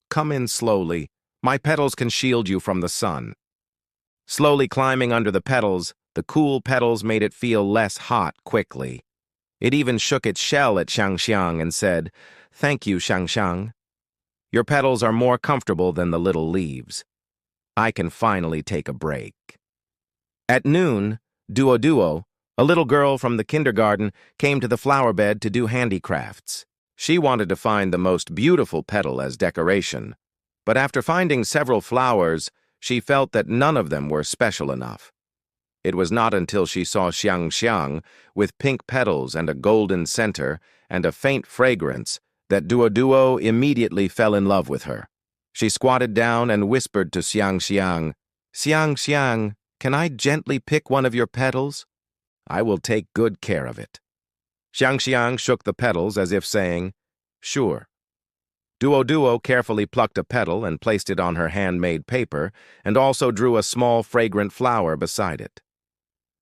[SPEAKER 2] "Come in slowly. My petals can shield you from the sun." Slowly climbing under the petals, the cool petals made it feel less hot quickly. It even shook its shell at Xiangxiang and said, "Thank you, Xiangxiang. Your petals are more comfortable than the little leaves. I can finally take a break." At noon, Duo, a little girl from the kindergarten, came to the flower bed to do handicrafts. She wanted to find the most beautiful petal as decoration, but after finding several flowers, she felt that none of them were special enough. It was not until she saw Xiangxiang with pink petals and a golden center and a faint fragrance that Duo immediately fell in love with her. She squatted down and whispered to Xiangxiang, "Xiangxiang, can I gently pick one of your petals? I will take good care of it." Xiangxiang shook the petals as if saying, "Sure." Duo carefully plucked a petal and placed it on her handmade paper and also drew a small fragrant flower beside it.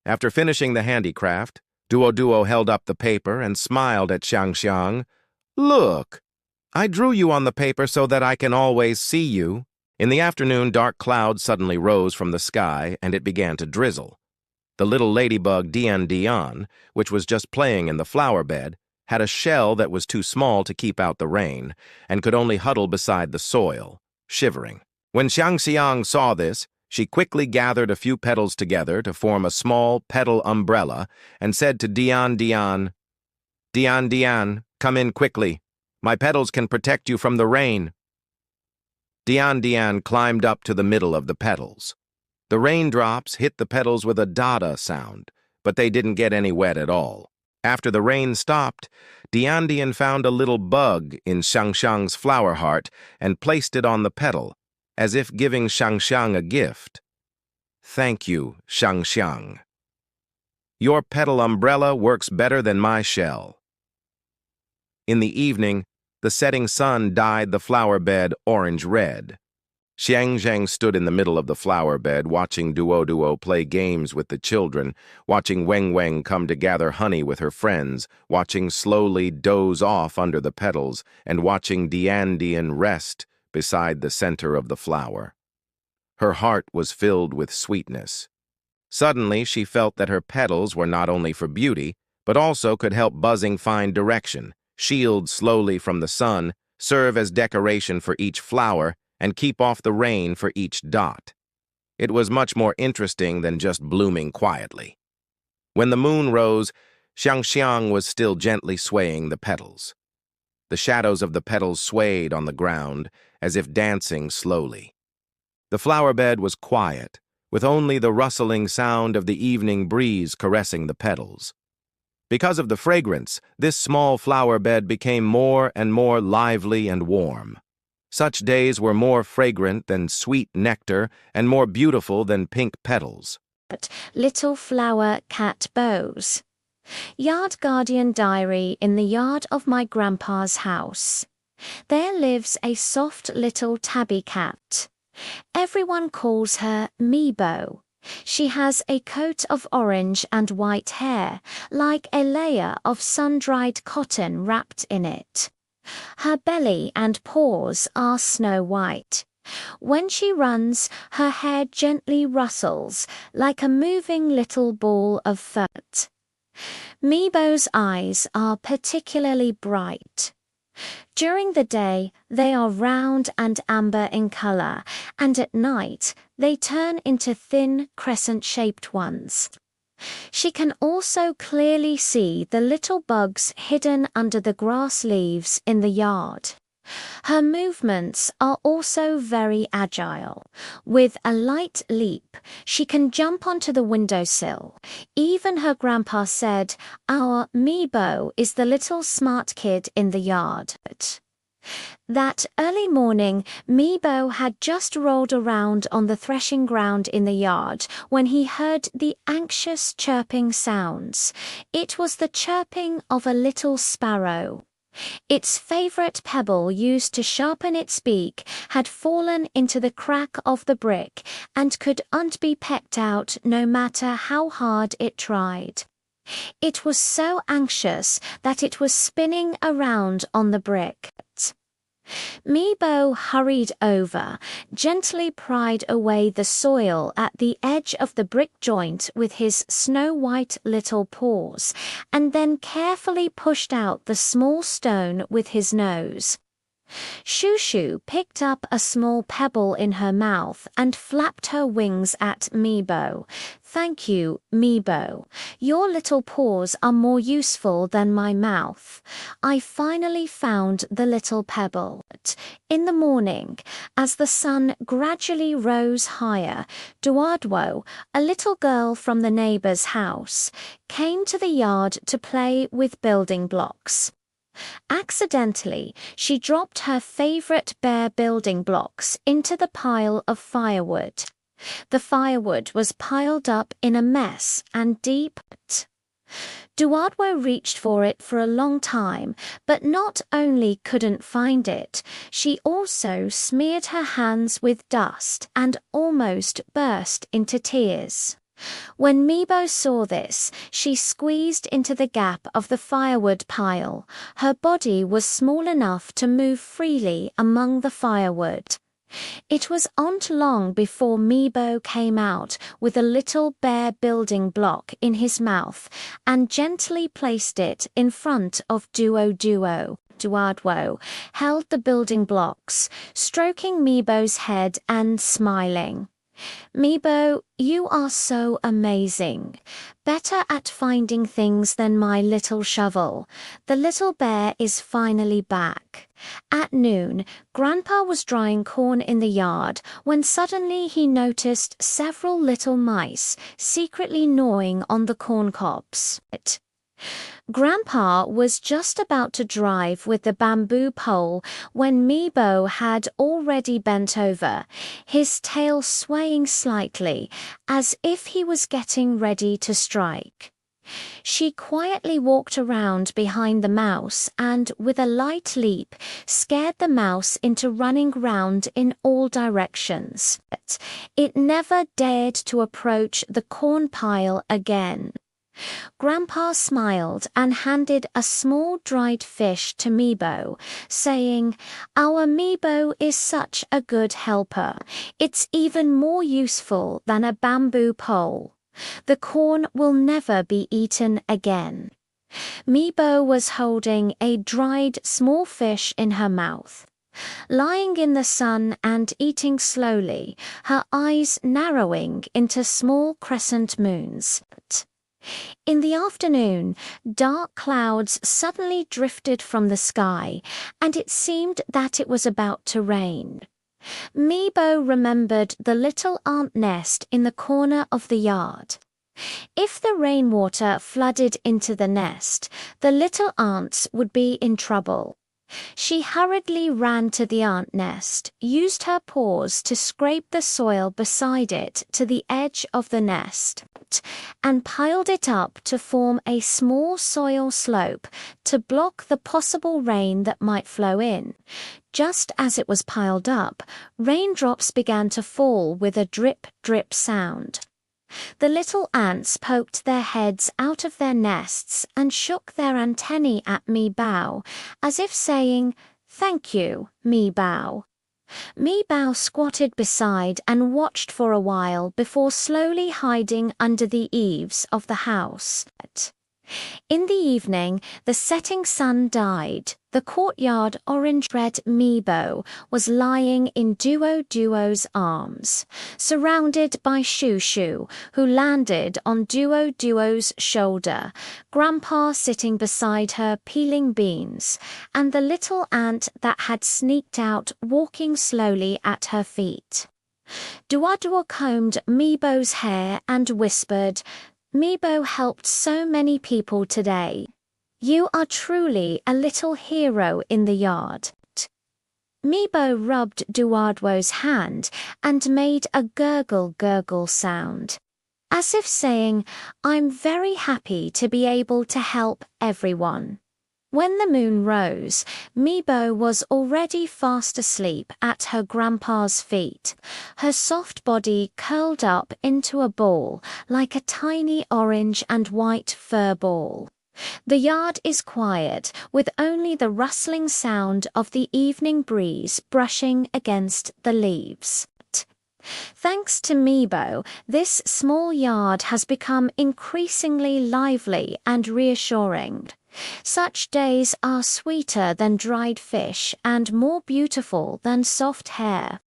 [SPEAKER 2] After finishing the handicraft, Duo held up the paper and smiled at Xiangxiang. "Look, I drew you on the paper so that I can always see you." In the afternoon, dark clouds suddenly rose from the sky and it began to drizzle. The little ladybug Dian, which was just playing in the flower bed, had a shell that was too small to keep out the rain and could only huddle beside the soil, shivering. When Xiangxiang saw this, she quickly gathered a few petals together to form a small petal umbrella and said to Dian, "Dian, come in quickly. My petals can protect you from the rain." Dian climbed up to the middle of the petals. The raindrops hit the petals with a da-da sound, but they didn't get any wet at all. After the rain stopped, Dian found a little bug in Xiangxiang's flower heart and placed it on the petal, as if giving Xiangxiang a gift. "Thank you, Xiangxiang. Your petal umbrella works better than my shell." In the evening, the setting sun dyed the flower bed orange-red. Xiangxiang stood in the middle of the flower bed, watching Duo play games with the children, watching Weng come to gather honey with her friends, watching slowly doze off under the petals, and watching Dian rest beside the center of the flower. Her heart was filled with sweetness. Suddenly, she felt that her petals were not only for beauty, but also could help buzzing find direction, shield slowly from the sun, serve as decoration for each flower, and keep off the rain for each dot. It was much more interesting than just blooming quietly. When the moon rose, Xiangxiang was still gently swaying the petals. The shadows of the petals swayed on the ground, as if dancing slowly. The flower bed was quiet, with only the rustling sound of the evening breeze caressing the petals. Because of the fragrance, this small flower bed became more and more lively and warm. Such days were more fragrant than sweet nectar and more beautiful than pink petals.
[SPEAKER 1] Little flower cat bows. Yard guardian diary in the yard of my grandpa's house. There lives a soft little tabby cat. Everyone calls her Meebo. She has a coat of orange and white hair, like a layer of sun-dried cotton wrapped in it. Her belly and paws are snow white. When she runs, her hair gently rustles, like a moving little ball of fur. Meebo's eyes are particularly bright. During the day, they are round and amber in color, and at night, they turn into thin, crescent-shaped ones. She can also clearly see the little bugs hidden under the grass leaves in the yard. Her movements are also very agile. With a light leap, she can jump onto the windowsill. Even her grandpa said, "Our Meebo is the little smart kid in the yard." That early morning, Meebo had just rolled around on the threshing ground in the yard when he heard the anxious chirping sounds. It was the chirping of a little sparrow. Its favorite pebble used to sharpen its beak had fallen into the crack of the brick and could not be pecked out no matter how hard it tried. It was so anxious that it was spinning around on the brick. Meebo hurried over, gently pried away the soil at the edge of the brick joint with his snow-white little paws, and then carefully pushed out the small stone with his nose. Shoo-Shoo picked up a small pebble in her mouth and flapped her wings at Meebo. "Thank you, Meebo. Your little paws are more useful than my mouth." I finally found the little pebble. In the morning, as the sun gradually rose higher, Duardwo, a little girl from the neighbor's house, came to the yard to play with building blocks. Accidentally, she dropped her favorite bare building blocks into the pile of firewood. The firewood was piled up in a mess and deep. Duardwo reached for it for a long time, but not only couldn't find it, she also smeared her hands with dust and almost burst into tears. When Meebo saw this, she squeezed into the gap of the firewood pile. Her body was small enough to move freely among the firewood. It was not long before Meebo came out with a little bare building block in his mouth and gently placed it in front of Duo. Duardwo held the building blocks, stroking Meebo's head and smiling. "Meebo, you are so amazing. Better at finding things than my little shovel. The little bear is finally back." At noon, Grandpa was drying corn in the yard when suddenly he noticed several little mice secretly gnawing on the corn cobs. Grandpa was just about to drive with the bamboo pole when Meebo had already bent over, his tail swaying slightly, as if he was getting ready to strike. She quietly walked around behind the mouse and, with a light leap, scared the mouse into running round in all directions. It never dared to approach the corn pile again. Grandpa smiled and handed a small dried fish to Meebo, saying, "Our Meebo is such a good helper. It's even more useful than a bamboo pole. The corn will never be eaten again." Meebo was holding a dried small fish in her mouth. Lying in the sun and eating slowly, her eyes narrowing into small crescent moons. In the afternoon, dark clouds suddenly drifted from the sky, and it seemed that it was about to rain. Meebo remembered the little ant nest in the corner of the yard. If the rainwater flooded into the nest, the little ants would be in trouble. She hurriedly ran to the ant nest, used her paws to scrape the soil beside it to the edge of the nest, and piled it up to form a small soil slope to block the possible rain that might flow in. Just as it was piled up, raindrops began to fall with a drip, drip sound. The little ants poked their heads out of their nests and shook their antennae at me bow, as if saying, "Thank you, me bow." Me bow squatted beside and watched for a while before slowly hiding under the eaves of the house. In the evening, the setting sun died. The courtyard orange-red Meebo was lying in Duo's arms, surrounded by Shoo, who landed on Duo's shoulder, Grandpa sitting beside her peeling beans, and the little ant that had sneaked out walking slowly at her feet. Duo combed Meebo's hair and whispered, "Meebo helped so many people today. You are truly a little hero in the yard." Meebo rubbed Duo's hand and made a gurgle sound, as if saying, "I'm very happy to be able to help everyone." When the moon rose, Meebo was already fast asleep at her grandpa's feet, her soft body curled up into a ball like a tiny orange and white fur ball. The yard is quiet, with only the rustling sound of the evening breeze brushing against the leaves. Thanks to Meebo, this small yard has become increasingly lively and reassuring. Such days are sweeter than dried fish and more beautiful than soft hair.